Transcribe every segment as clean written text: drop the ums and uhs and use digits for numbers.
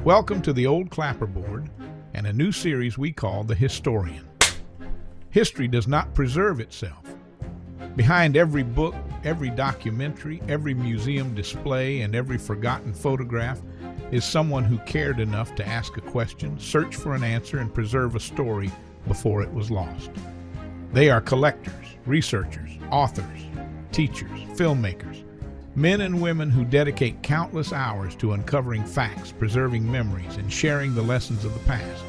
Welcome to the old Clapperboard and a new series we call The Historian. History does not preserve itself. Behind every book, every documentary, every museum display, and every forgotten photograph is someone who cared enough to ask a question, search for an answer, and preserve a story before it was lost. They are collectors, researchers, authors, teachers, filmmakers, men and women who dedicate countless hours to uncovering facts, preserving memories, and sharing the lessons of the past.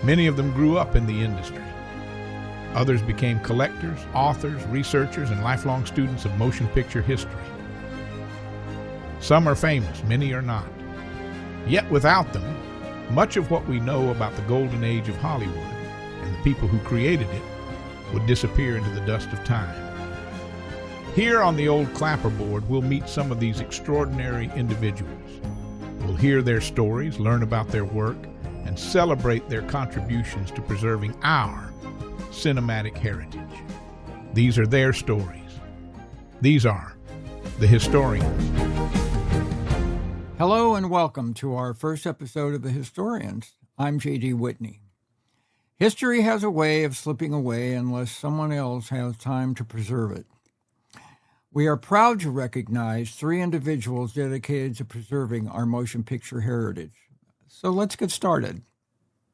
Many of them grew up in the industry. Others became collectors, authors, researchers, and lifelong students of motion picture history. Some are famous, many are not. Yet without them, much of what we know about the golden age of Hollywood and the people who created it would disappear into the dust of time. Here on the old Clapperboard, we'll meet some of these extraordinary individuals. We'll hear their stories, learn about their work, and celebrate their contributions to preserving our cinematic heritage. These are their stories. These are the historians. Hello and welcome to our first episode of The Historians. I'm J.D. Whitney. History has a way of slipping away unless someone else has time to preserve it. We are proud to recognize three individuals dedicated to preserving our motion picture heritage. So let's get started.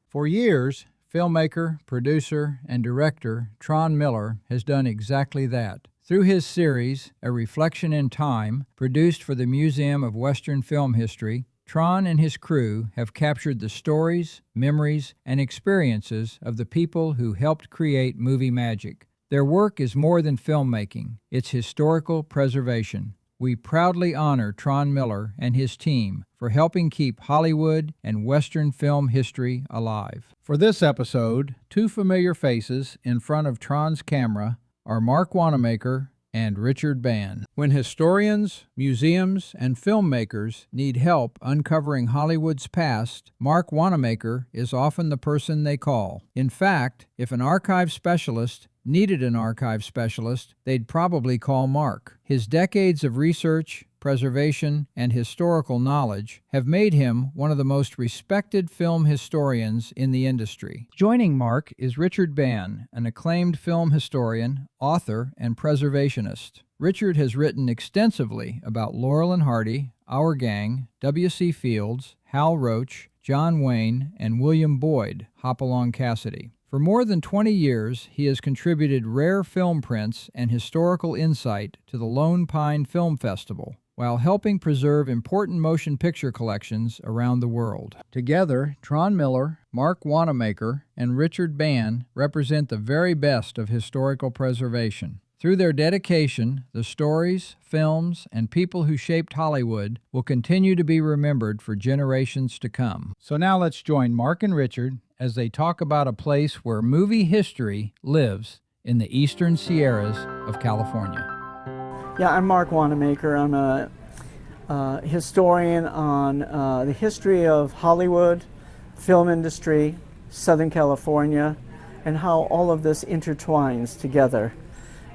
For years, filmmaker, producer, and director Tron Miller has done exactly that. Through his series, A Reflection in Time, produced for the Museum of Western Film History, Tron and his crew have captured the stories, memories, and experiences of the people who helped create movie magic. Their work is more than filmmaking, it's historical preservation. We proudly honor Tron Miller and his team for helping keep Hollywood and Western film history alive. For this episode, two familiar faces in front of Tron's camera are Marc Wanamaker and Richard Bann. When historians, museums, and filmmakers need help uncovering Hollywood's past, Marc Wanamaker is often the person they call. In fact, if an archive specialist needed an archive specialist, they'd probably call Marc. His decades of research, preservation, and historical knowledge have made him one of the most respected film historians in the industry. Joining Marc is Richard Bann, an acclaimed film historian, author, and preservationist. Richard has written extensively about Laurel and Hardy, Our Gang, W.C. Fields, Hal Roach, John Wayne, and William Boyd, Hopalong Cassidy. For more than 20 years, he has contributed rare film prints and historical insight to the Lone Pine Film Festival, while helping preserve important motion picture collections around the world. Together, Tron Miller, Marc Wanamaker, and Richard Bann represent the very best of historical preservation. Through their dedication, the stories, films, and people who shaped Hollywood will continue to be remembered for generations to come. So now let's join Marc and Richard as they talk about a place where movie history lives in the eastern Sierras of California. Yeah, I'm Marc Wanamaker. I'm a historian on the history of Hollywood, film industry, Southern California, and how all of this intertwines together.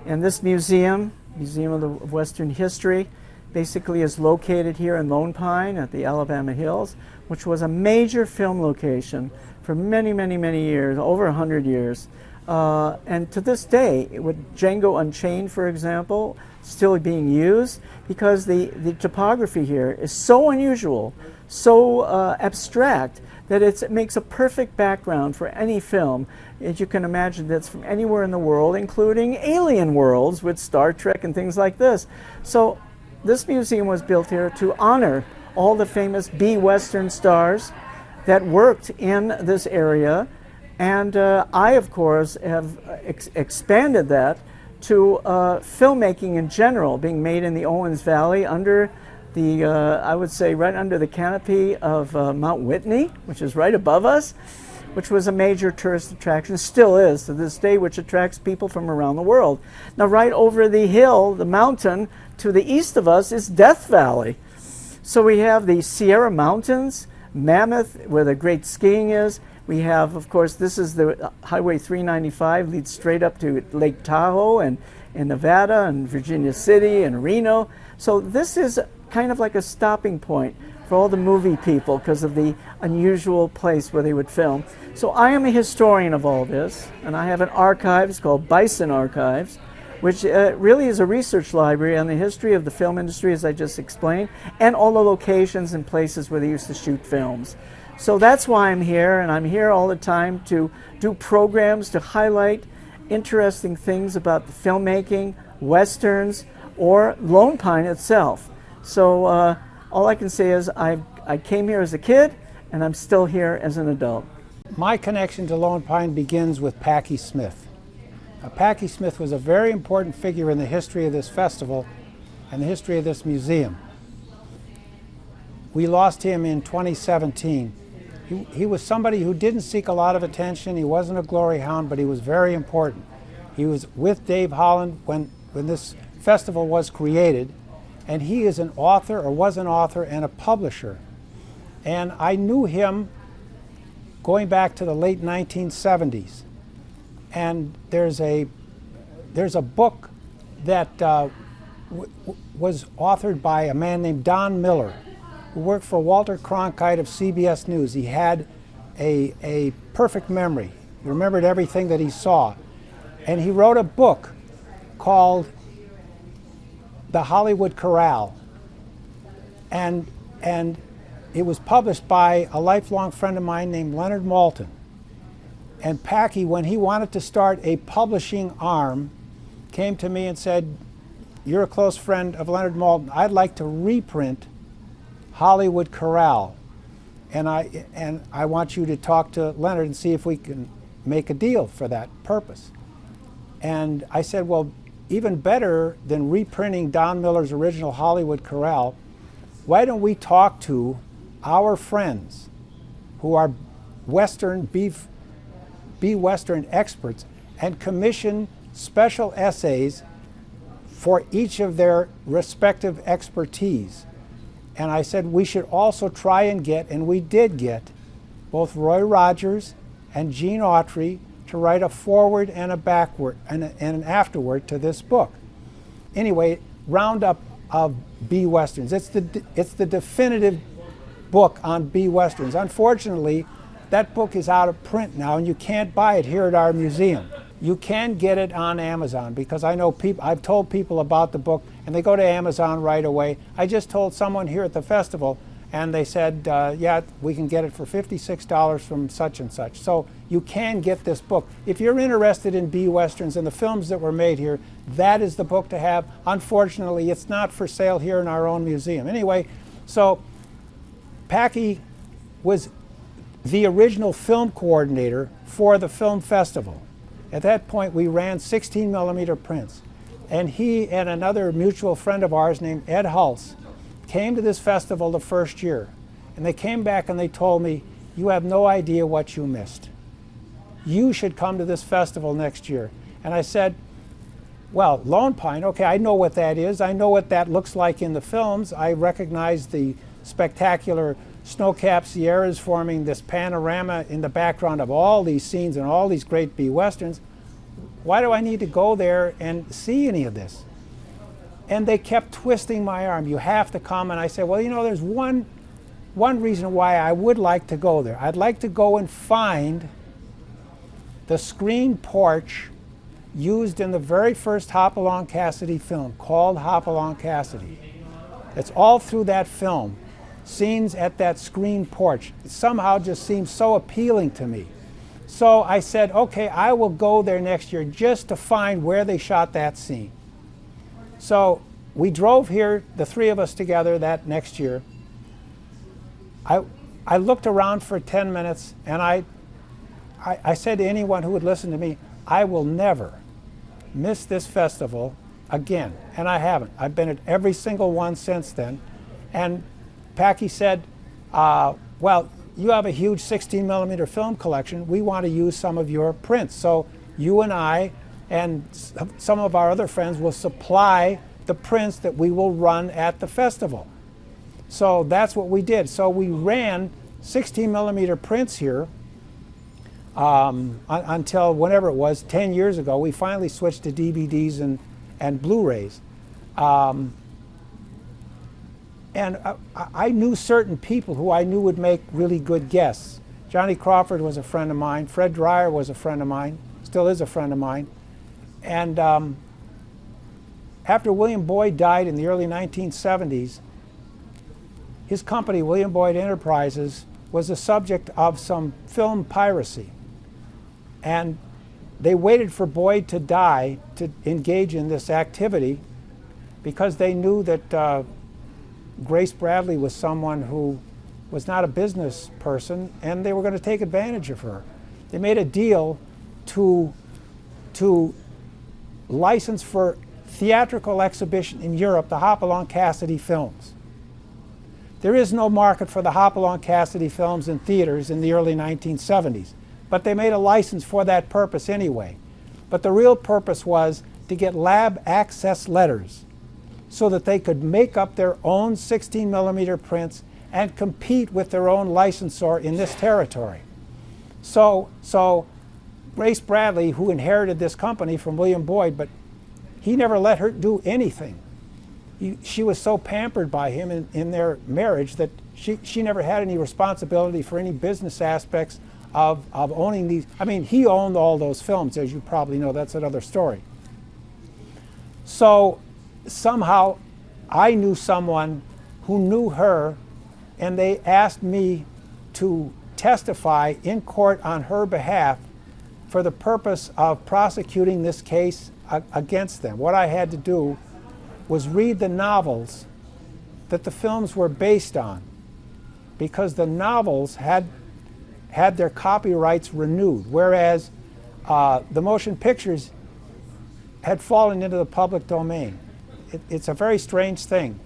And this museum of Western History, basically is located here in Lone Pine at the Alabama Hills, which was a major film location for many, many, many years, over 100 years. And to this day, with Django Unchained, for example, still being used, because the topography here is so unusual, so abstract, that it makes a perfect background for any film. As you can imagine, that's from anywhere in the world, including alien worlds with Star Trek and things like this. So this museum was built here to honor all the famous B-Western stars that worked in this area. And I, of course, have expanded that to filmmaking in general, being made in the Owens Valley under the, I would say, right under the canopy of Mount Whitney, which is right above us, which was a major tourist attraction, still is to this day, which attracts people from around the world. Now, right over the hill, the mountain to the east of us is Death Valley. So we have the Sierra Mountains, Mammoth, where the great skiing is. We have, of course, this is the Highway 395, leads straight up to Lake Tahoe and Nevada and Virginia City and Reno. So this is kind of like a stopping point for all the movie people because of the unusual place where they would film. So I am a historian of all this, and I have an archive. It's called Bison Archives, which really is a research library on the history of the film industry, as I just explained, and all the locations and places where they used to shoot films. So that's why I'm here, and I'm here all the time to do programs to highlight interesting things about the filmmaking, westerns, or Lone Pine itself. So all I can say is I came here as a kid, and I'm still here as an adult. My connection to Lone Pine begins with Packy Smith. Now, Packy Smith was a very important figure in the history of this festival and the history of this museum. We lost him in 2017. He was somebody who didn't seek a lot of attention. He wasn't a glory hound, but he was very important. He was with Dave Holland when this festival was created, and he is an author, or was an author, and a publisher. And I knew him going back to the late 1970s. And there's a book that was authored by a man named Tron Miller, who worked for Walter Cronkite of CBS News. He had a perfect memory. He remembered everything that he saw. And he wrote a book called The Hollywood Corral. And it was published by a lifelong friend of mine named Leonard Maltin. And Packy, when he wanted to start a publishing arm, came to me and said, "You're a close friend of Leonard Maltin. I'd like to reprint Hollywood Corral. And I want you to talk to Leonard and see if we can make a deal for that purpose." And I said, well, even better than reprinting Tron Miller's original Hollywood Corral, why don't we talk to our friends who are Western, Western experts and commission special essays for each of their respective expertise. And I said we should also try and get, and we did get, both Roy Rogers and Gene Autry to write a foreword and a backward and an afterword to this book. Anyway, roundup of B Westerns. It's the definitive book on B Westerns. Unfortunately, that book is out of print now, and you can't buy it here at our museum. You can get it on Amazon, because I know I've told people about the book, and they go to Amazon right away. I just told someone here at the festival, and they said, yeah, we can get it for $56 from such and such. So you can get this book. If you're interested in B Westerns and the films that were made here, that is the book to have. Unfortunately, it's not for sale here in our own museum. Anyway, so Packy was the original film coordinator for the film festival. At that point, we ran 16mm prints. And he and another mutual friend of ours named Ed Hulse came to this festival the first year. And they came back and they told me, "You have no idea what you missed. You should come to this festival next year." And I said, well, Lone Pine, okay, I know what that is. I know what that looks like in the films. I recognize the spectacular snow-capped Sierras forming this panorama in the background of all these scenes and all these great B Westerns. Why do I need to go there and see any of this? And they kept twisting my arm. "You have to come." And I said, well, you know, there's one reason why I would like to go there. I'd like to go and find the screen porch used in the very first Hopalong Cassidy film, called Hopalong Cassidy. It's all through that film. Scenes at that screen porch. It somehow just seems so appealing to me. So I said, okay, I will go there next year just to find where they shot that scene. So we drove here, the three of us together, that next year. I looked around for 10 minutes, and I said to anyone who would listen to me, I will never miss this festival again. And I haven't. I've been at every single one since then. And Packy said, well, you have a huge 16mm film collection. We want to use some of your prints. So you and I and some of our other friends will supply the prints that we will run at the festival. So that's what we did. So we ran 16mm prints here until whenever it was, 10 years ago. We finally switched to DVDs and Blu-rays. And I knew certain people who I knew would make really good guests. Johnny Crawford was a friend of mine. Fred Dreyer was a friend of mine, still is a friend of mine. And after William Boyd died in the early 1970s, his company, William Boyd Enterprises, was the subject of some film piracy. And they waited for Boyd to die to engage in this activity because they knew that Grace Bradley was someone who was not a business person, and they were going to take advantage of her. They made a deal to license for theatrical exhibition in Europe the Hopalong Cassidy films. There is no market for the Hopalong Cassidy films in theaters in the early 1970s, but they made a license for that purpose anyway. But the real purpose was to get lab access letters so that they could make up their own 16mm prints and compete with their own licensor in this territory. So Grace Bradley, who inherited this company from William Boyd, but he never let her do anything. She was so pampered by him in their marriage that she never had any responsibility for any business aspects of owning these. I mean, he owned all those films, as you probably know. That's another story. So somehow I knew someone who knew her, and they asked me to testify in court on her behalf for the purpose of prosecuting this case against them. What I had to do was read the novels that the films were based on, because the novels had their copyrights renewed, whereas the motion pictures had fallen into the public domain. It's a very strange thing.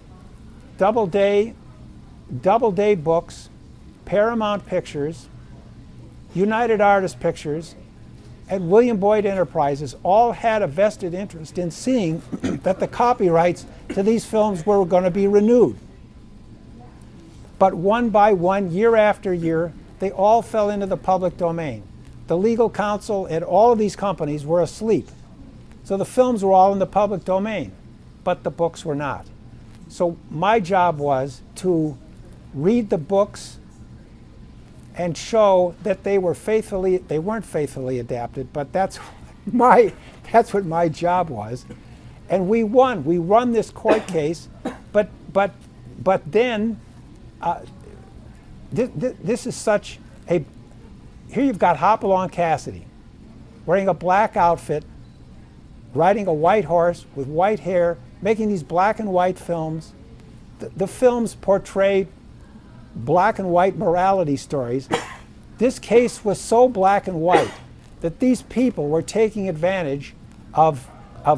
Doubleday Books, Paramount Pictures, United Artists Pictures, and William Boyd Enterprises all had a vested interest in seeing that the copyrights to these films were going to be renewed. But one by one, year after year, they all fell into the public domain. The legal counsel at all of these companies were asleep. So the films were all in the public domain, but the books were not. So my job was to read the books and show that they weren't faithfully adapted, but that's what my job was. And we won. We won this court case, but then this is such a, here you've got Hopalong Cassidy wearing a black outfit, riding a white horse with white hair, making these black and white films. The films portrayed black and white morality stories. This case was so black and white that these people were taking advantage of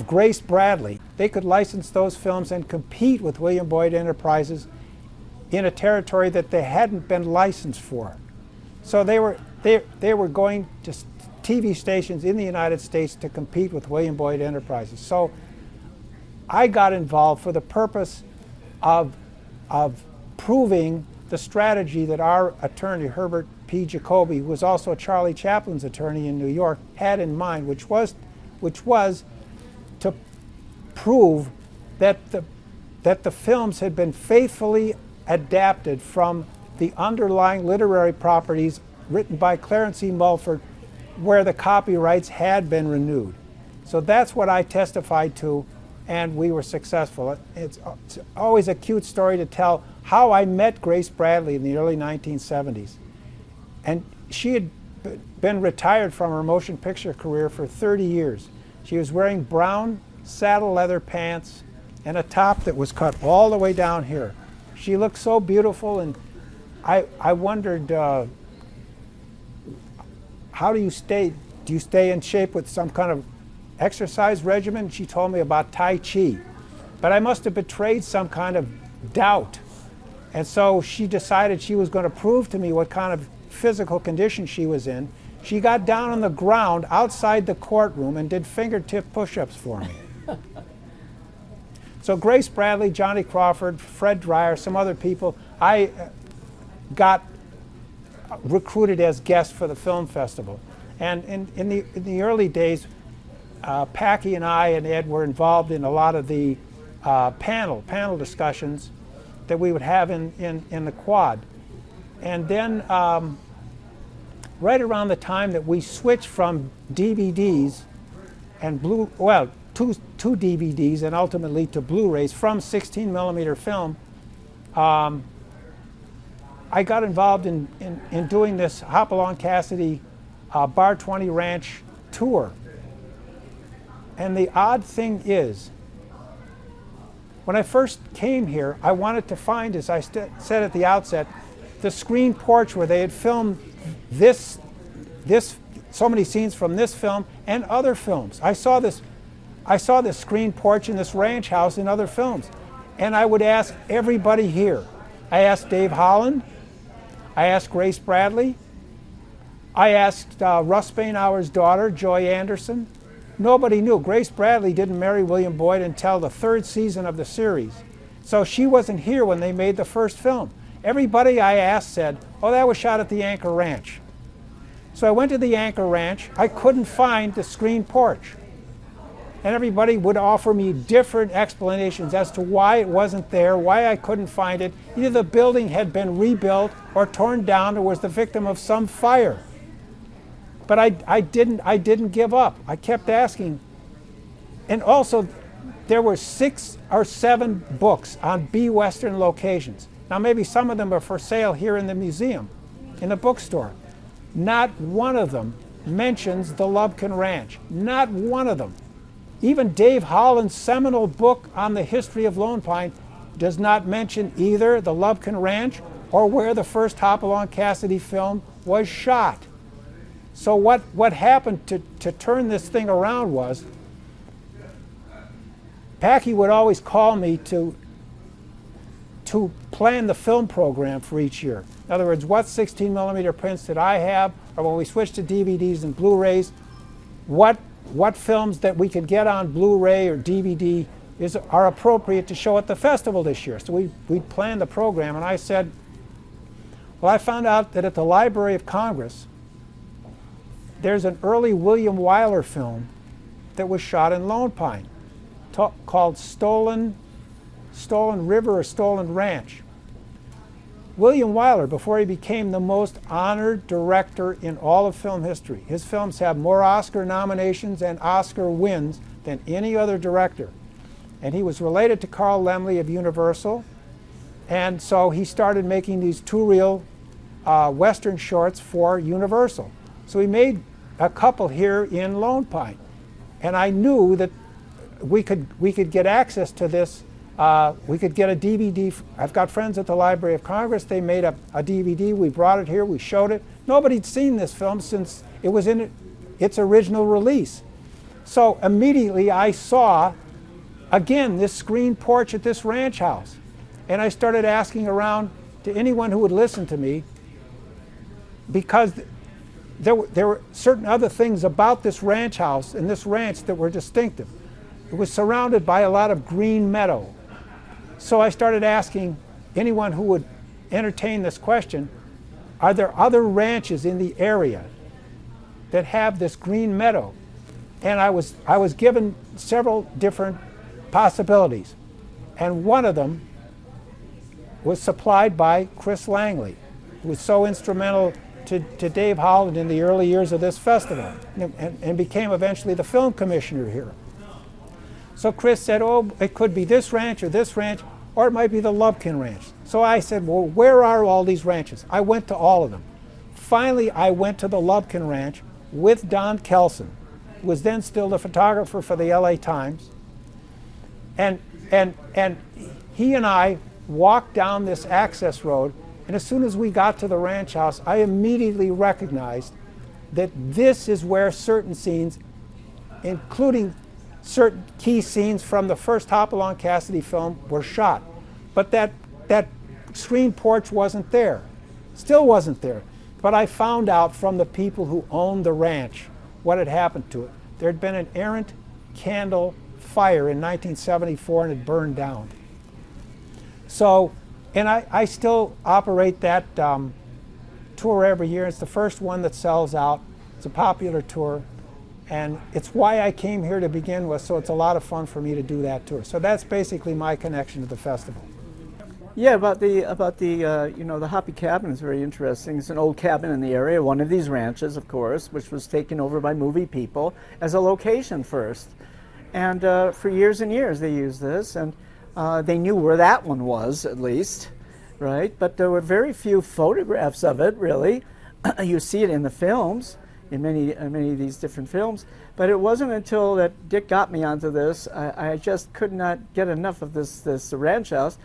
Grace Bradley. They could license those films and compete with William Boyd Enterprises in a territory that they hadn't been licensed for. So they were going to TV stations in the United States to compete with William Boyd Enterprises. So I got involved for the purpose of proving the strategy that our attorney, Herbert P. Jacoby, who was also Charlie Chaplin's attorney in New York, had in mind, which was to prove that the films had been faithfully adapted from the underlying literary properties written by Clarence E. Mulford, where the copyrights had been renewed. So that's what I testified to, and we were successful. It's always a cute story to tell how I met Grace Bradley in the early 1970s. And she had been retired from her motion picture career for 30 years. She was wearing brown saddle leather pants and a top that was cut all the way down here. She looked so beautiful, and I wondered, how do you stay in shape with some kind of exercise regimen? She told me about Tai Chi. But I must have betrayed some kind of doubt. And so she decided she was going to prove to me what kind of physical condition she was in. She got down on the ground outside the courtroom and did fingertip push-ups for me. So Grace Bradley, Johnny Crawford, Fred Dreyer, some other people, I got recruited as guests for the film festival. And in the early days, Packy and I and Ed were involved in a lot of the panel discussions. that we would have in the quad. And then right around the time that we switched from DVDs and two DVDs and ultimately to Blu-rays from 16 millimeter film, I got involved in doing this Hopalong Cassidy Bar 20 Ranch tour. And the odd thing is, when I first came here, I wanted to find, as I said at the outset, the screen porch where they had filmed so many scenes from this film and other films. I saw this screen porch in this ranch house in other films. And I would ask everybody here. I asked Dave Holland. I asked Grace Bradley. I asked Russ Bainauer's daughter, Joy Anderson. Nobody knew. Grace Bradley didn't marry William Boyd until the 3rd season of the series. So she wasn't here when they made the first film. Everybody I asked said, oh, that was shot at the Anchor Ranch. So I went to the Anchor Ranch. I couldn't find the screen porch. And everybody would offer me different explanations as to why it wasn't there, why I couldn't find it. Either the building had been rebuilt or torn down or was the victim of some fire. But I didn't give up. I kept asking. And also, there were 6 or 7 books on B-Western locations. Now, maybe some of them are for sale here in the museum, in the bookstore. Not one of them mentions the Lubkin Ranch. Not one of them. Even Dave Holland's seminal book on the history of Lone Pine does not mention either the Lubkin Ranch or where the first Hopalong Cassidy film was shot. So what happened to turn this thing around was, Packy would always call me to plan the film program for each year. In other words, what 16 millimeter prints did I have, or when we switched to DVDs and Blu-rays, what films that we could get on Blu-ray or DVD are appropriate to show at the festival this year. So we'd plan the program, and I said, well, I found out that at the Library of Congress, there's an early William Wyler film that was shot in Lone Pine called Stolen River or Stolen Ranch. William Wyler, before he became the most honored director in all of film history, his films have more Oscar nominations and Oscar wins than any other director. And he was related to Carl Laemmle of Universal, and so he started making these 2-reel Western shorts for Universal. So he made a couple here in Lone Pine, and I knew that we could get access to this. We could get a DVD. I've got friends at the Library of Congress. They made a DVD. We brought it here. We showed it. Nobody'd seen this film since it was in its original release. So immediately I saw, again, this screen porch at this ranch house. And I started asking around to anyone who would listen to me, because there were certain other things about this ranch house and this ranch that were distinctive. It was surrounded by a lot of green meadow. So I started asking anyone who would entertain this question, are there other ranches in the area that have this green meadow? And I was given several different possibilities. And one of them was supplied by Chris Langley, who was so instrumental to Dave Holland in the early years of this festival, and became eventually the film commissioner here. So Chris said, oh, it could be this ranch, or it might be the Lubkin Ranch. So I said, well, where are all these ranches? I went to all of them. Finally, I went to the Lubkin Ranch with Don Kelson, who was then still the photographer for the LA Times. And he and I walked down this access road, and as soon as we got to the ranch house, I immediately recognized that this is where certain scenes, including certain key scenes from the first Hopalong Cassidy film, were shot. But that screen porch wasn't there, still wasn't there. But I found out from the people who owned the ranch what had happened to it. There had been an errant candle fire in 1974 and it burned down. So, and I still operate that tour every year. It's the first one that sells out. It's a popular tour. And it's why I came here to begin with, so it's a lot of fun for me to do that tour. So that's basically my connection to the festival. Yeah, about the you know, the Hoppy Cabin is very interesting. It's an old cabin in the area, one of these ranches, of course, which was taken over by movie people as a location first. And for years and years they used this, and they knew where that one was, at least, right? But there were very few photographs of it, really. You see it in the films, in many of these different films. But it wasn't until that Dick got me onto this, I just could not get enough of this ranch house.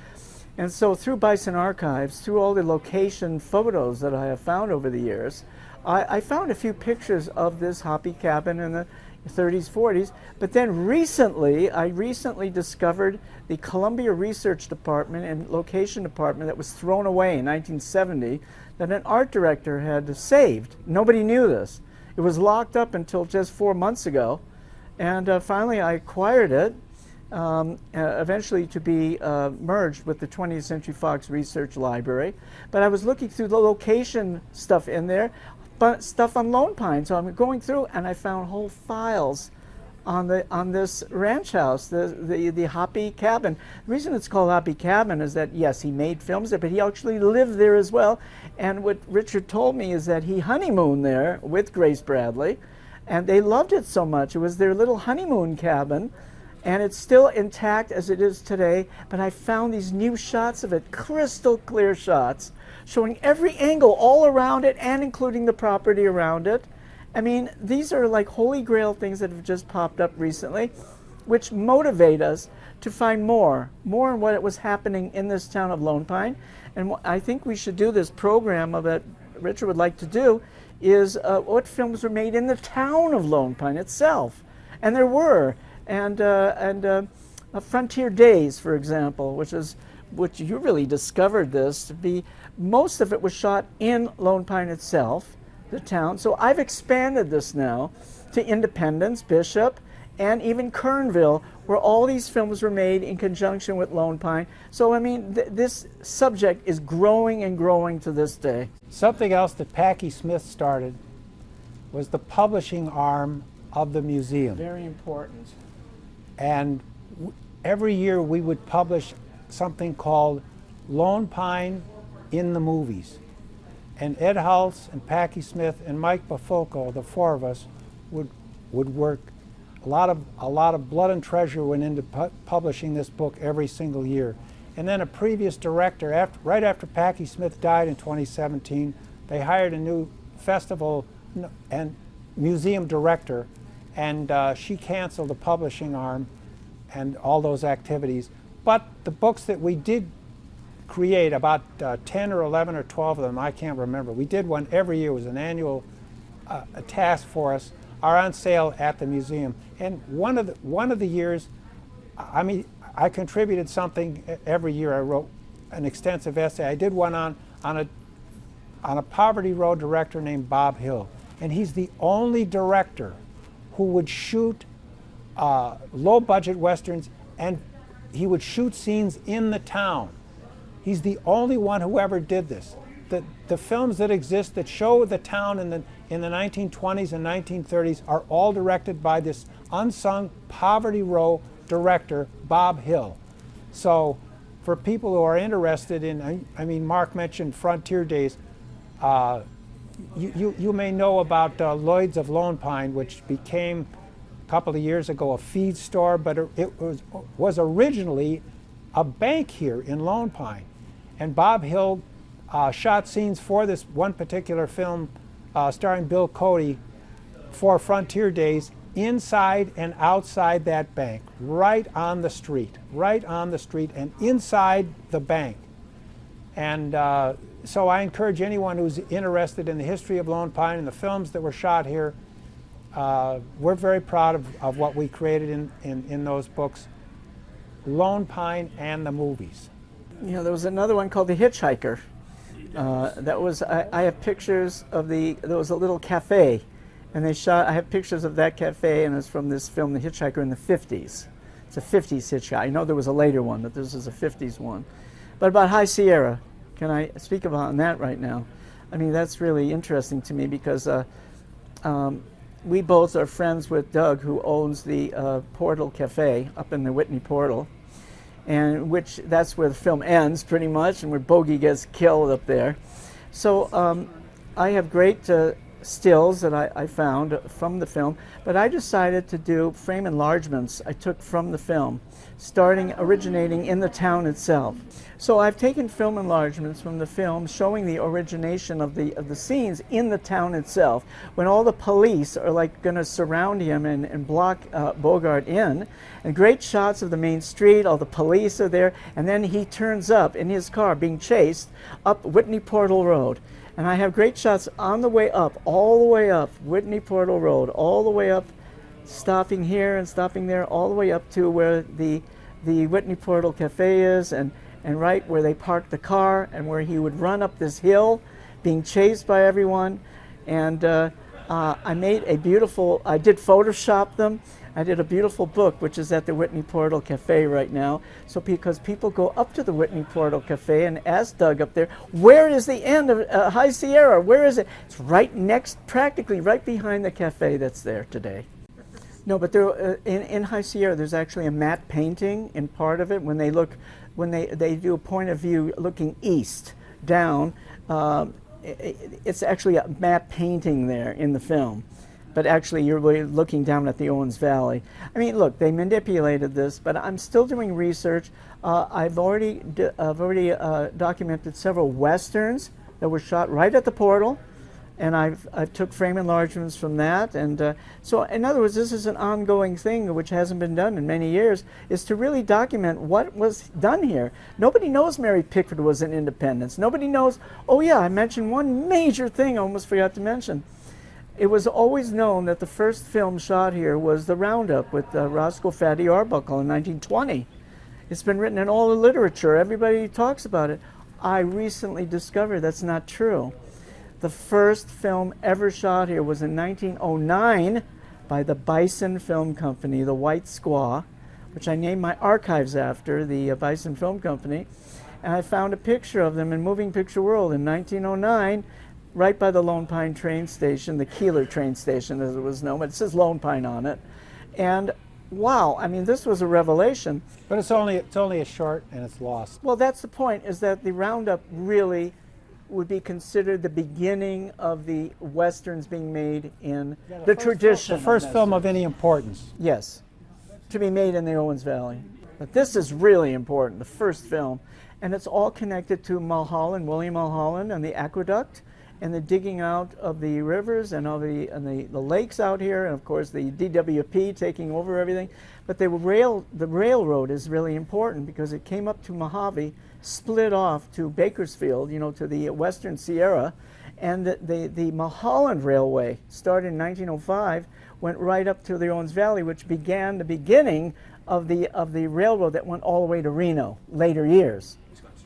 And so through Bison Archives, through all the location photos that I have found over the years, I found a few pictures of this Hoppy Cabin in the 30s, 40s. But then I recently discovered the Columbia Research Department and Location Department that was thrown away in 1970 that an art director had saved. Nobody knew this. It was locked up until just 4 months ago. And finally I acquired it. Eventually to be merged with the 20th Century Fox Research Library. But I was looking through the location stuff in there, but stuff on Lone Pine. So I'm going through and I found whole files on this ranch house, the Hoppy Cabin. The reason it's called Hoppy Cabin is that, yes, he made films there, but he actually lived there as well. And what Richard told me is that he honeymooned there with Grace Bradley, and they loved it so much. It was their little honeymoon cabin. And it's still intact as it is today, but I found these new shots of it, crystal clear shots, showing every angle all around it and including the property around it. I mean, these are like holy grail things that have just popped up recently, which motivate us to find more on what was happening in this town of Lone Pine. And I think we should do this program of it, Richard would like to do, is what films were made in the town of Lone Pine itself. And there were. And Frontier Days, for example, which you really discovered this to be, most of it was shot in Lone Pine itself, the town. So I've expanded this now to Independence, Bishop, and even Kernville, where all these films were made in conjunction with Lone Pine. So I mean, this subject is growing and growing to this day. Something else that Packy Smith started was the publishing arm of the museum. Very important. And every year we would publish something called Lone Pine in the Movies. And Ed Hulse and Packy Smith and Mike Bafulco, the four of us, would work. A lot of blood and treasure went into publishing this book every single year. And then a previous director, right after Packy Smith died in 2017, they hired a new festival and museum director, and she canceled the publishing arm and all those activities. But the books that we did create, about 10 or 11 or 12 of them, I can't remember. We did one every year. It was an annual task for us, are on sale at the museum. And one of the years, I mean, I contributed something every year. I wrote an extensive essay. I did one on a Poverty Row director named Bob Hill. And he's the only director who would shoot low-budget westerns, and he would shoot scenes in the town. He's the only one who ever did this. The films that exist that show the town in the 1920s and 1930s are all directed by this unsung Poverty Row director, Bob Hill. So for people who are interested in, I mean, Mark mentioned Frontier Days. You may know about Lloyd's of Lone Pine, which became a couple of years ago a feed store, but it was originally a bank here in Lone Pine. And Bob Hill shot scenes for this one particular film starring Bill Cody for Frontier Days inside and outside that bank, right on the street and inside the bank. And so I encourage anyone who's interested in the history of Lone Pine and the films that were shot here. We're very proud of what we created in those books, Lone Pine and the Movies. You know, there was another one called The Hitchhiker. That was, I have pictures of there was a little cafe, and I have pictures of that cafe, and it's from this film, The Hitchhiker, in the 50s. It's a 50s hitchhiker. I know there was a later one, but this is a 50s one. But about High Sierra, can I speak about that right now? I mean, that's really interesting to me because we both are friends with Doug, who owns the Portal Cafe up in the Whitney Portal. and that's where the film ends pretty much, and where Bogey gets killed up there. So I have great stills that I found from the film, but I decided to do frame enlargements I took from the film, originating in the town itself. So I've taken film enlargements from the film showing the origination of the scenes in the town itself, when all the police are like going to surround him and block Bogart in, and great shots of the main street, all the police are there, and then he turns up in his car being chased up Whitney Portal Road. And I have great shots on the way up, all the way up Whitney Portal Road, all the way up, stopping here and stopping there, all the way up to where the Whitney Portal Cafe is, and right where they parked the car, and where he would run up this hill being chased by everyone. And I made a beautiful, I did Photoshop them. I did a beautiful book, which is at the Whitney Portal Cafe right now. So because people go up to the Whitney Portal Cafe and ask Doug up there, where is the end of High Sierra? Where is it? It's right next, practically right behind the cafe that's there today. No, but there, in High Sierra, there's actually a matte painting in part of it. When they look, when they do a point of view looking east, down, it's actually a matte painting there in the film. But actually you're really looking down at the Owens Valley. I mean, look, they manipulated this, but I'm still doing research. I've already documented several Westerns that were shot right at the portal, and I've took frame enlargements from that. And so in other words, this is an ongoing thing which hasn't been done in many years, is to really document what was done here. Nobody knows Mary Pickford was in Independence. Nobody knows, oh yeah, I mentioned one major thing I almost forgot to mention. It was always known that the first film shot here was The Roundup with Roscoe Fatty Arbuckle in 1920. It's been written in all the literature. Everybody talks about it. I recently discovered that's not true. The first film ever shot here was in 1909 by the Bison Film Company, the White Squaw, which I named my archives after, the Bison Film Company. And I found a picture of them in Moving Picture World in 1909, right by the Lone Pine train station, the Keeler train station as it was known, but it says Lone Pine on it. And wow, I mean, this was a revelation. But it's only a short, and it's lost. Well, that's the point, is that the Roundup really would be considered the beginning of the Westerns being made in the tradition. The first film of any importance. Yes, to be made in the Owens Valley. But this is really important, the first film. And it's all connected to Mulholland, William Mulholland, and the aqueduct, and the digging out of the rivers and of the lakes out here, and of course the DWP taking over everything. But the railroad is really important because it came up to Mojave, split off to Bakersfield, you know, to the Western Sierra, and the Mulholland Railway started in 1905, went right up to the Owens Valley, which began the beginning of the railroad that went all the way to Reno later years.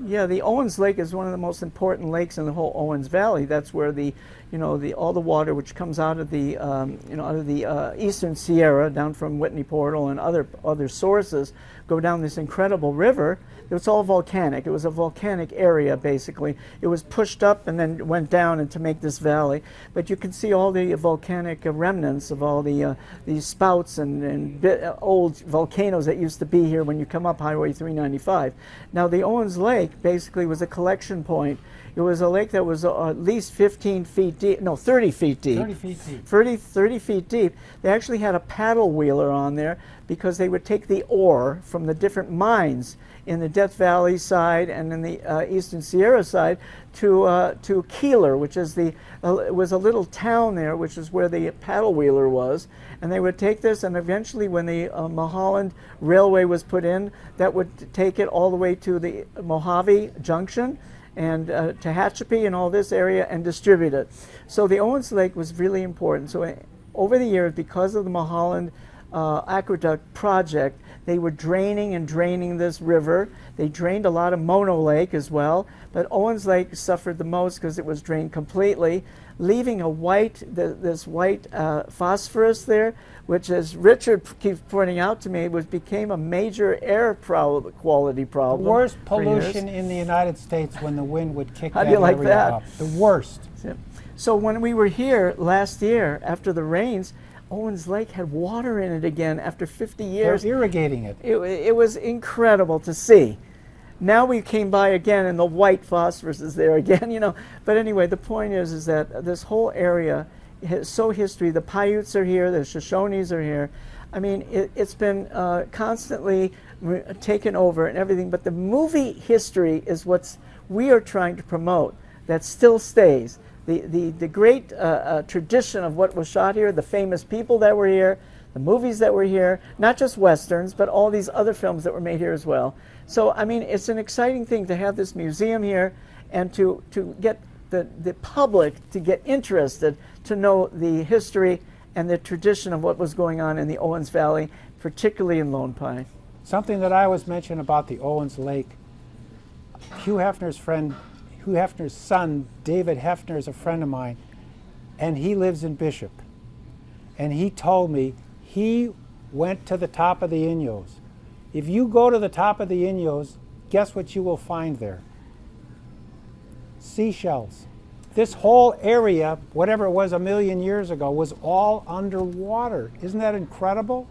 Yeah, the Owens Lake is one of the most important lakes in the whole Owens Valley. That's where all the water which comes out of the eastern Sierra, down from Whitney Portal and other sources, go down this incredible river. It was all volcanic. It was a volcanic area, basically. It was pushed up and then went down and to make this valley. But you can see all the volcanic remnants of all these spouts and old volcanoes that used to be here when you come up Highway 395. Now, the Owens Lake basically was a collection point. It was a lake that was at least 15 feet deep, no, 30 feet deep. 30 feet deep. 30 feet deep. They actually had a paddle wheeler on there because they would take the ore from the different mines in the Death Valley side and in the Eastern Sierra side to Keeler, which is was a little town there, which is where the paddle wheeler was. And they would take this, and eventually when the Mulholland Railway was put in, that would take it all the way to the Mojave Junction and Tehachapi and all this area and distribute it. So the Owens Lake was really important. So over the years, because of the Mulholland Aqueduct project, they were draining and draining this river. They drained a lot of Mono Lake as well, but Owens Lake suffered the most because it was drained completely, leaving this white phosphorus there, which, as Richard keeps pointing out to me, became a major air quality problem. The worst pollution in the United States when the wind would kick How that do you like area that? up. The worst. So when we were here last year after the rains, Owens Lake had water in it again after 50 They're years. irrigating it. It was incredible to see. Now we came by again and the white phosphorus is there again, you know. But anyway, the point is that this whole area is so history. The Paiutes are here, the Shoshones are here. I mean, it's been constantly taken over and everything, but the movie history is what we are trying to promote that still stays. The great tradition of what was shot here, the famous people that were here, the movies that were here, not just Westerns, but all these other films that were made here as well. So, I mean, it's an exciting thing to have this museum here and to get the public to get interested, to know the history and the tradition of what was going on in the Owens Valley, particularly in Lone Pine. Something that I always mention about the Owens Lake, Hugh Hefner's son, David Hefner, is a friend of mine, and he lives in Bishop. And he told me he went to the top of the Innos. If you go to the top of the Innos, guess what you will find there? Seashells. This whole area, whatever it was a million years ago, was all underwater. Isn't that incredible?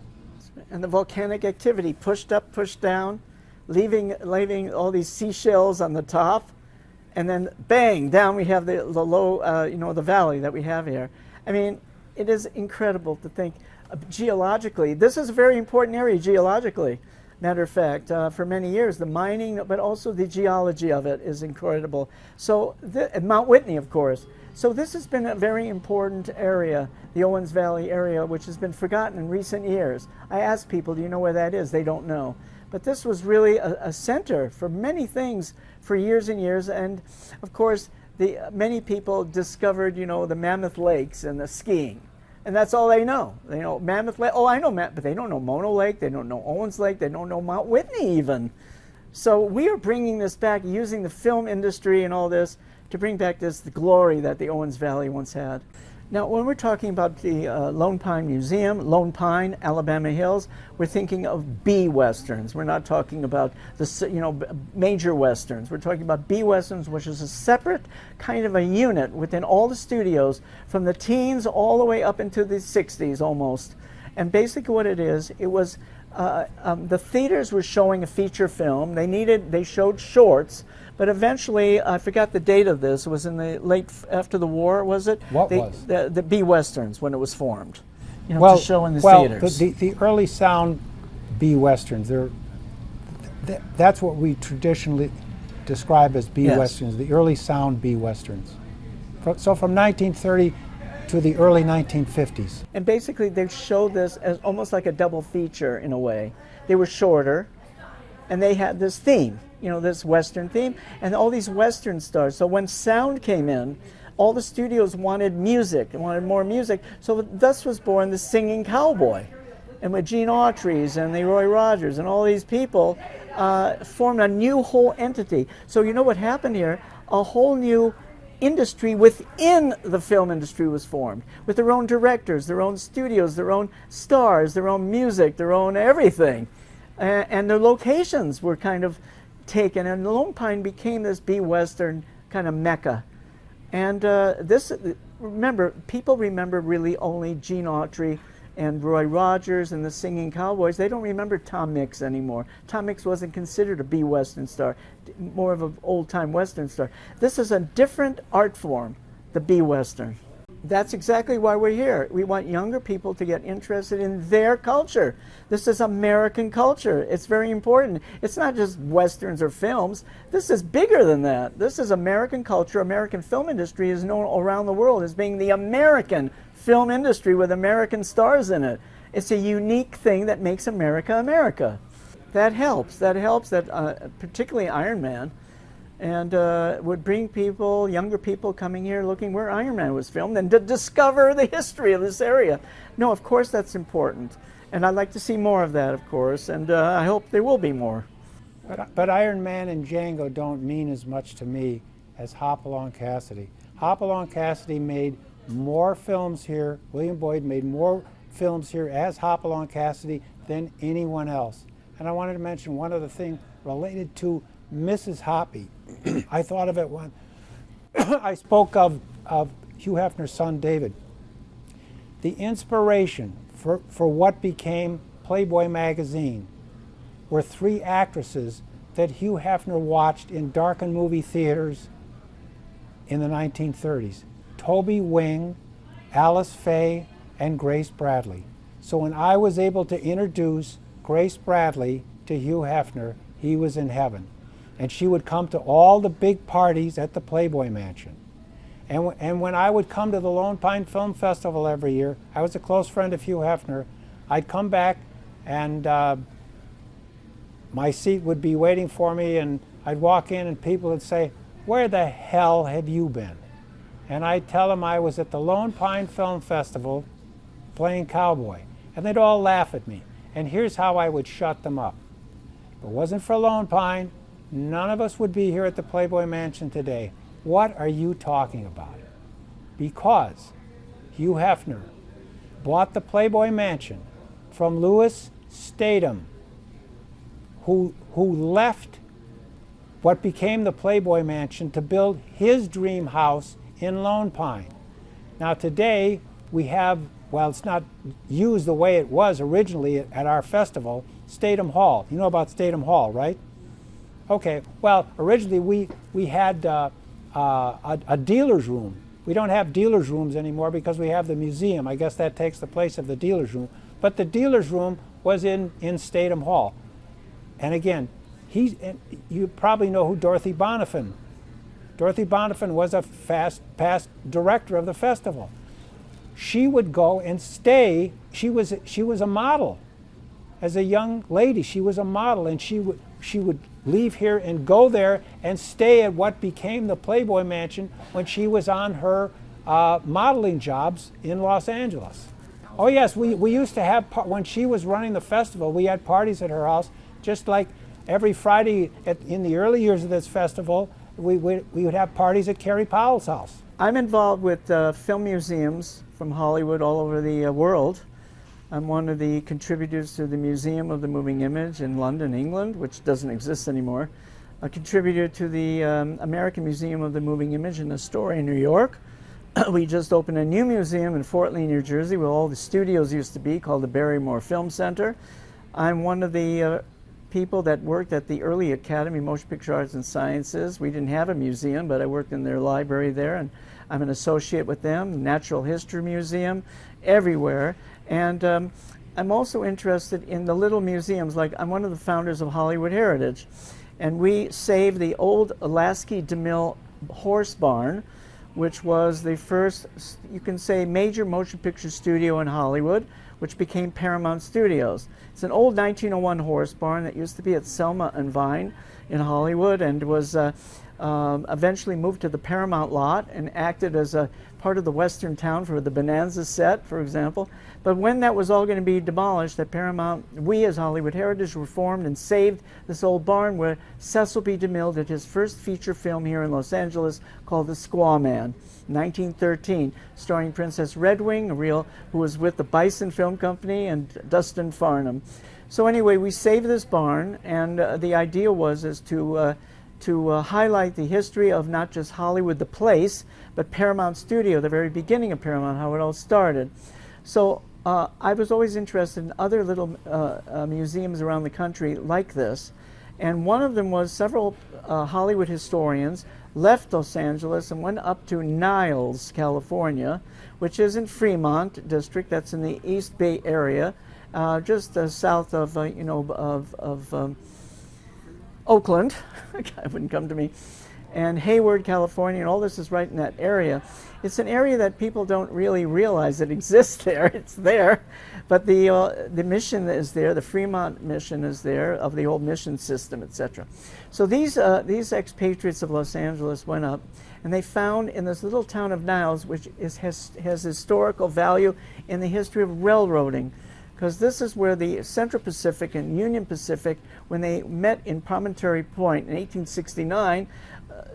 And the volcanic activity pushed up, pushed down, leaving all these seashells on the top, and then bang, down we have the low, you know, the valley that we have here. I mean, it is incredible to think geologically. This is a very important area geologically. Matter of fact, for many years, the mining, but also the geology of it is incredible. So, Mount Whitney, of course. So this has been a very important area, the Owens Valley area, which has been forgotten in recent years. I ask people, do you know where that is? They don't know. But this was really a center for many things for years and years. And of course, many people discovered, you know, the Mammoth Lakes and the skiing. And that's all they know. They know Mammoth Lake. Oh, I know but they don't know Mono Lake. They don't know Owens Lake. They don't know Mount Whitney even. So we are bringing this back, using the film industry and all this to bring back the glory that the Owens Valley once had. Now, when we're talking about the Lone Pine Museum, Lone Pine, Alabama Hills, we're thinking of B Westerns. We're not talking about the, you know, major Westerns. We're talking about B Westerns, which is a separate kind of a unit within all the studios, from the teens all the way up into the 60s almost. And basically what it is, it was the theaters were showing a feature film. They showed shorts. But eventually, I forgot the date of this. It was in the late, after the war, was it? What was? The B Westerns, when it was formed. You know, Well, to show in the theaters. the early sound B Westerns, that's what we traditionally describe as B Yes. Westerns, the early sound B Westerns. So from 1930 to the early 1950s. And basically, they showed this as almost like a double feature in a way. They were shorter, and they had this theme, you know, this Western theme, and all these Western stars. So when sound came in, all the studios wanted music and wanted more music. So thus was born the Singing Cowboy. And with Gene Autry's and the Roy Rogers and all these people formed a new whole entity. So you know what happened here? A whole new industry within the film industry was formed, with their own directors, their own studios, their own stars, their own music, their own everything. And the locations were kind of taken, and Lone Pine became this B Western kind of mecca. And people remember really only Gene Autry and Roy Rogers and the Singing Cowboys. They don't remember Tom Mix anymore. Tom Mix wasn't considered a B Western star, more of an old-time Western star. This is a different art form, the B Western. That's exactly why we're here. We want younger people to get interested in their culture. This is American culture. It's very important. It's not just Westerns or films. This is bigger than that. This is American culture. American film industry is known around the world as being the American film industry with American stars in it. It's a unique thing that makes America America. That helps. That helps, particularly Iron Man. And would bring people, younger people coming here looking where Iron Man was filmed and to discover the history of this area. No, of course that's important. And I'd like to see more of that, of course, and I hope there will be more. But Iron Man and Django don't mean as much to me as Hopalong Cassidy. Hopalong Cassidy made more films here, William Boyd made more films here as Hopalong Cassidy than anyone else. And I wanted to mention one other thing related to Mrs. Hoppy. I thought of it when I spoke of Hugh Hefner's son, David. the inspiration for what became Playboy magazine were three actresses that Hugh Hefner watched in darkened movie theaters in the 1930s. Toby Wing, Alice Faye, and Grace Bradley. So when I was able to introduce Grace Bradley to Hugh Hefner, he was in heaven. And she would come to all the big parties at the Playboy Mansion. And when I would come to the Lone Pine Film Festival every year, I was a close friend of Hugh Hefner, I'd come back and my seat would be waiting for me, and I'd walk in and people would say, "Where the hell have you been?" And I'd tell them I was at the Lone Pine Film Festival playing cowboy. And they'd all laugh at me. And here's how I would shut them up. If it wasn't for Lone Pine, none of us would be here at the Playboy Mansion today. What are you talking about? Because Hugh Hefner bought the Playboy Mansion from Louis Statham, who left what became the Playboy Mansion to build his dream house in Lone Pine. Now today we have, well, it's not used the way it was originally at our festival, Statham Hall. You know about Statham Hall, right? Okay, well, originally we had a dealer's room. We don't have dealer's rooms anymore because we have the museum. I guess that takes the place of the dealer's room. But the dealer's room was in Statham Hall. And again, you probably know who Dorothy Bonifan. Dorothy Bonifan was a past director of the festival. She would go and stay. She was a model. As a young lady, she was a model, and she would leave here and go there and stay at what became the Playboy Mansion when she was on her modeling jobs in Los Angeles. Oh yes, we used to have, when she was running the festival, we had parties at her house, just like every Friday in the early years of this festival, we would have parties at Carrie Powell's house. I'm involved with film museums from Hollywood all over the world. I'm one of the contributors to the Museum of the Moving Image in London, England, which doesn't exist anymore. A contributor to the American Museum of the Moving Image in Astoria, New York. We just opened a new museum in Fort Lee, New Jersey, where all the studios used to be, called the Barrymore Film Center. I'm one of the people that worked at the early Academy of Motion Picture Arts and Sciences. We didn't have a museum, but I worked in their library there, and I'm an associate with them, Natural History Museum, everywhere. And I'm also interested in the little museums, like I'm one of the founders of Hollywood Heritage. And we saved the old Lasky DeMille horse barn, which was the first, you can say, major motion picture studio in Hollywood, which became Paramount Studios. It's an old 1901 horse barn that used to be at Selma and Vine in Hollywood, and was eventually moved to the Paramount lot and acted as a part of the Western town for the Bonanza set, for example. But when that was all going to be demolished at Paramount, we as Hollywood Heritage reformed and saved this old barn where Cecil B. DeMille did his first feature film here in Los Angeles called The Squaw Man, 1913, starring Princess Redwing, who was with the Bison Film Company, and Dustin Farnham. So anyway, we saved this barn, and the idea was to highlight the history of not just Hollywood, the place, but Paramount Studio, the very beginning of Paramount, how it all started. So I was always interested in other little museums around the country like this. And one of them was several Hollywood historians left Los Angeles and went up to Niles, California, which is in Fremont District. That's in the East Bay area, just south of, Oakland. It wouldn't come to me. And Hayward, California, and all this is right in that area. It's an area that people don't really realize it exists there. It's there, but the mission is there. The Fremont mission is there, of the old mission system, etc. So these expatriates of Los Angeles went up, and they found in this little town of Niles, which has historical value in the history of railroading, because this is where the Central Pacific and Union Pacific, when they met in Promontory Point in 1869,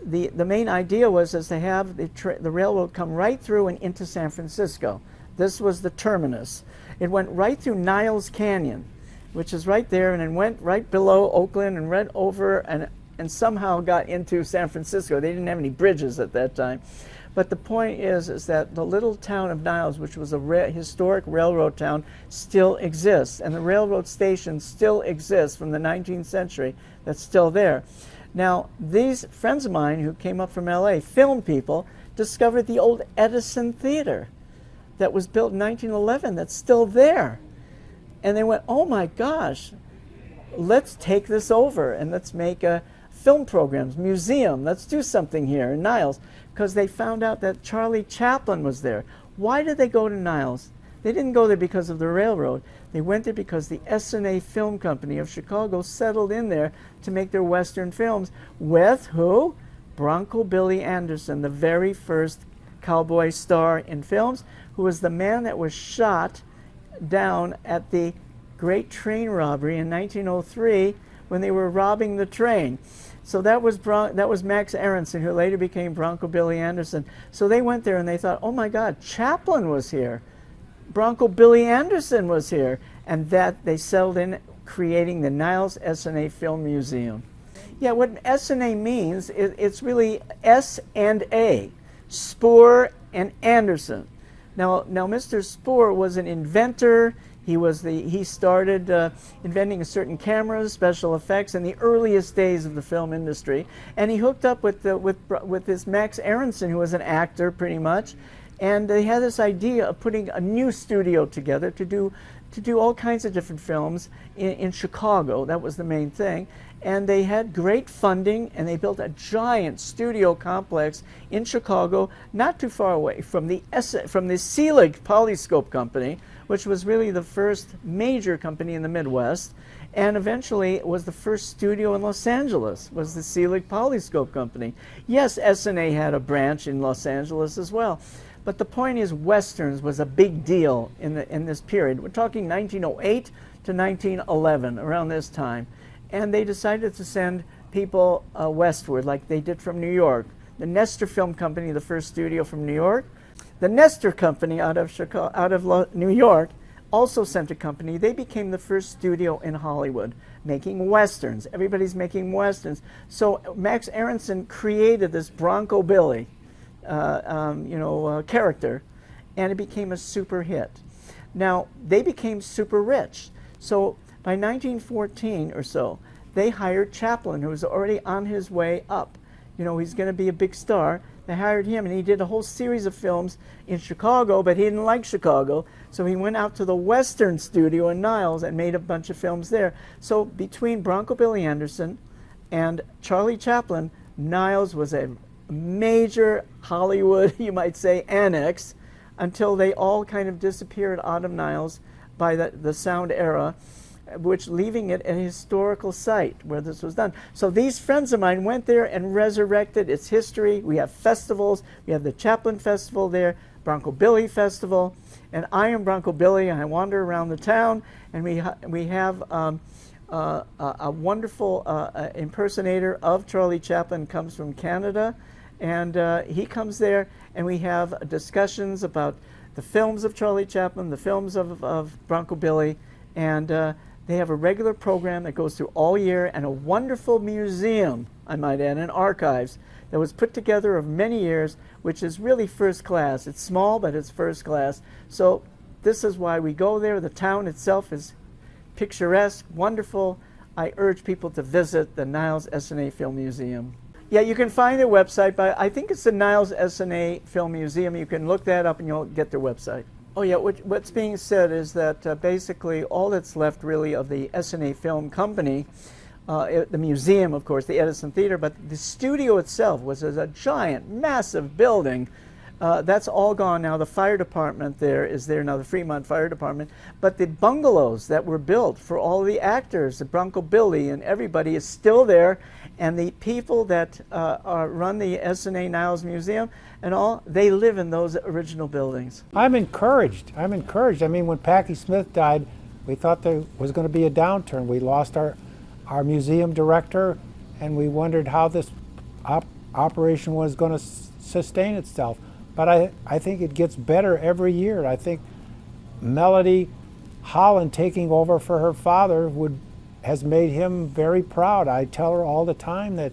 the main idea was to have the railroad come right through and into San Francisco. This was the terminus. It went right through Niles Canyon, which is right there, and it went right below Oakland and right over and somehow got into San Francisco. They didn't have any bridges at that time. But the point is that the little town of Niles, which was a historic railroad town, still exists. And the railroad station still exists from the 19th century. That's still there. Now, these friends of mine who came up from LA, film people, discovered the old Edison Theater that was built in 1911 that's still there. And they went, oh my gosh, let's take this over and let's make a film programs, museum, let's do something here in Niles. Because they found out that Charlie Chaplin was there. Why did they go to Niles? They didn't go there because of the railroad. They went there because the S&A Film Company of Chicago settled in there to make their Western films with who? Bronco Billy Anderson, the very first cowboy star in films, who was the man that was shot down at the great train robbery in 1903 when they were robbing the train. So that was Max Aronson, who later became Bronco Billy Anderson. So they went there and they thought, oh my God, Chaplin was here. Bronco Billy Anderson was here. And that they settled in creating the Niles S&A Film Museum. Yeah, what S&A means, it's really S and A, Spoor and Anderson. Now Mr. Spoor was an inventor. He started inventing certain cameras, special effects in the earliest days of the film industry, and he hooked up with this Max Aronson, who was an actor pretty much, and they had this idea of putting a new studio together to do all kinds of different films in Chicago. That was the main thing. And they had great funding, and they built a giant studio complex in Chicago, not too far away from the Selig Polyscope Company, which was really the first major company in the Midwest, and eventually it was the first studio in Los Angeles, was the Selig Polyscope Company. Yes, S&A had a branch in Los Angeles as well. But the point is, Westerns was a big deal in this period. We're talking 1908 to 1911, around this time. And they decided to send people westward, like they did from New York. The Nestor Film Company, the first studio from New York. The Nestor Company out of New York also sent a company. They became the first studio in Hollywood, making Westerns. Everybody's making Westerns. So Max Aronson created this Bronco Billy character, and it became a super hit. Now, they became super rich. So by 1914 or so, they hired Chaplin, who was already on his way up. He's going to be a big star. They hired him, and he did a whole series of films in Chicago, but he didn't like Chicago, so he went out to the Western studio in Niles and made a bunch of films there. So between Bronco Billy Anderson and Charlie Chaplin, Niles was a major Hollywood, you might say, annex, until they all kind of disappeared out of Niles by the sound era, which leaving it a historical site where this was done. So these friends of mine went there and resurrected its history. We have festivals. We have the Chaplin Festival there, Bronco Billy Festival, and I am Bronco Billy, and I wander around the town, and we have a wonderful impersonator of Charlie Chaplin comes from Canada, and he comes there, and we have discussions about the films of Charlie Chaplin, the films of Bronco Billy, and they have a regular program that goes through all year, and a wonderful museum, I might add, and archives that was put together over many years, which is really first class. It's small, but it's first class. So this is why we go there. The town itself is picturesque, wonderful. I urge people to visit the Niles S&A Film Museum. Yeah, you can find their website, but I think it's the Niles S&A Film Museum. You can look that up and you'll get their website. Oh yeah, what's being said is that basically all that's left really of the S&A Film Company, the museum, of course, the Edison Theater, but the studio itself was a giant, massive building. That's all gone now. The fire department there is there now, the Fremont Fire Department. But the bungalows that were built for all the actors, the Bronco Billy and everybody, is still there. And the people that run the S&A Niles Museum and all, they live in those original buildings. I'm encouraged. I mean, when Packy Smith died, we thought there was going to be a downturn. We lost our museum director, and we wondered how this operation was going to sustain itself. But I think it gets better every year. I think Melody Holland taking over for her father has made him very proud. I tell her all the time that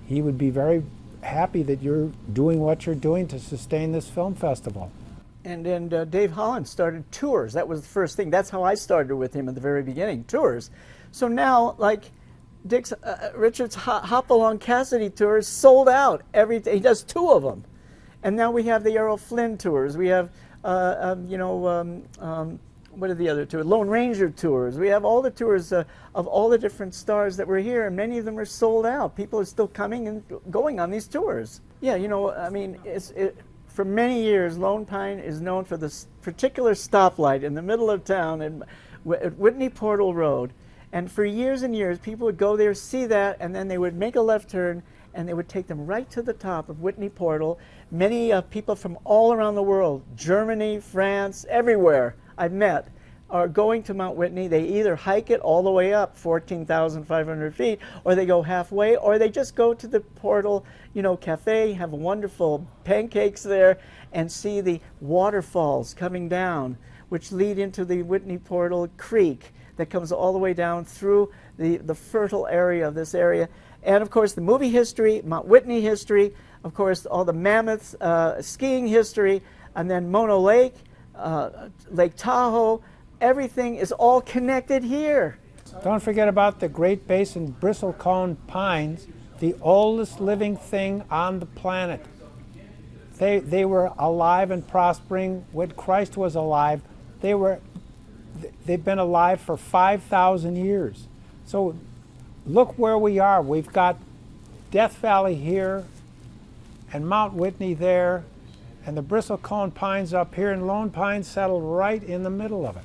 he would be very happy that you're doing what you're doing to sustain this film festival. And then Dave Holland started tours. That was the first thing. That's how I started with him at the very beginning, tours. So now, like, Richard's Hop Along Cassidy tours sold out. He does 2 of them. And now we have the Errol Flynn tours. We have, what are the other tours? Lone Ranger tours. We have all the tours of all the different stars that were here, and many of them are sold out. People are still coming and going on these tours. Yeah, I mean, for many years, Lone Pine is known for this particular stoplight in the middle of town at Whitney Portal Road. And for years and years, people would go there, see that, and then they would make a left turn, and they would take them right to the top of Whitney Portal. Many people from all around the world, Germany, France, everywhere I've met, are going to Mount Whitney. They either hike it all the way up, 14,500 feet, or they go halfway, or they just go to the Portal, cafe, have wonderful pancakes there, and see the waterfalls coming down, which lead into the Whitney Portal Creek that comes all the way down through the fertile area of this area. And of course, the movie history, Mount Whitney history, of course, all the mammoths, skiing history, and then Mono Lake, Lake Tahoe. Everything is all connected here. Don't forget about the Great Basin bristlecone pines, the oldest living thing on the planet. They were alive and prospering when Christ was alive. They've been alive for 5,000 years. So look where we are. We've got Death Valley here and Mount Whitney there and the bristlecone pines up here, and Lone Pine settled right in the middle of it.